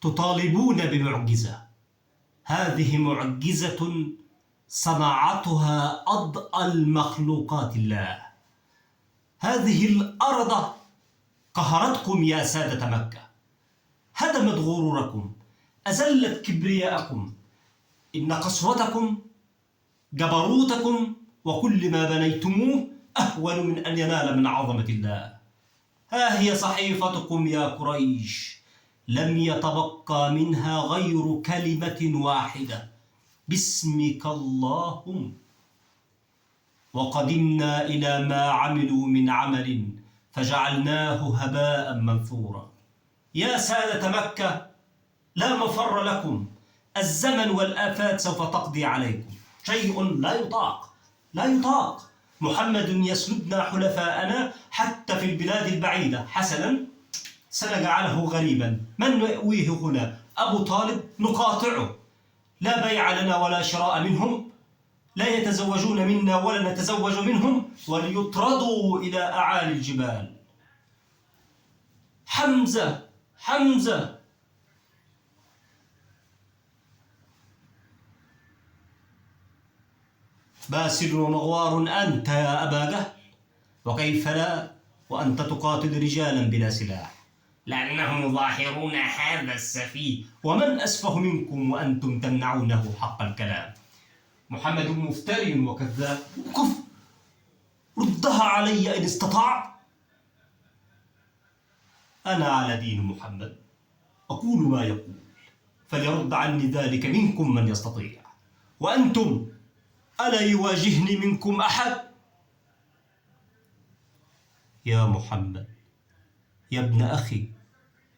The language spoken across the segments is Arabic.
تطالبون بمعجزة. هذه معجزة صنعتها أضأ المخلوقات الله. هذه الأرض قهرتكم يا سادة مكة، هدمت غروركم، أزلت كبرياءكم. إن قسوتكم، جبروتكم، وكل ما بنيتموه أهون من أن ينال من عظمة الله. ها هي صحيفتكم يا قريش، لم يتبقى منها غير كلمة واحدة: باسمك اللهم. وقدمنا إلى ما عملوا من عمل فجعلناه هباء منثورا. يا سادة مكة، لا مفر لكم، الزمن والآفات سوف تقضي عليكم. شيء لا يطاق، لا يطاق. محمد يسلبنا حلفاءنا حتى في البلاد البعيدة. حسنا، سنجعله غريبا. من يأويه هنا؟ أبو طالب. نقاطعه، لا بيع لنا ولا شراء منهم، لا يتزوجون منا ولا نتزوج منهم، وليطردوا إلى أعالي الجبال. حمزة، حمزة. باسل ومغوار أنت يا أبا جهل، وكيف لا وأنت تقاتل رجالا بلا سلاح، لأنهم ظاهرون هذا السفيه، ومن أسفه منكم وأنتم تمنعونه حق الكلام. محمد مفتري وكذاب. كف، ردها علي إن استطعت. أنا على دين محمد، أقول ما يقول، فليرد عني ذلك منكم من يستطيع. وأنتم، ألا يواجهني منكم أحد؟ يا محمد، يا ابن أخي،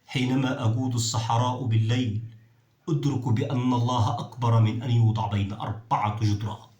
حينما أجود الصحراء بالليل أدرك بأن الله أكبر من أن يوضع بين 4 جدران.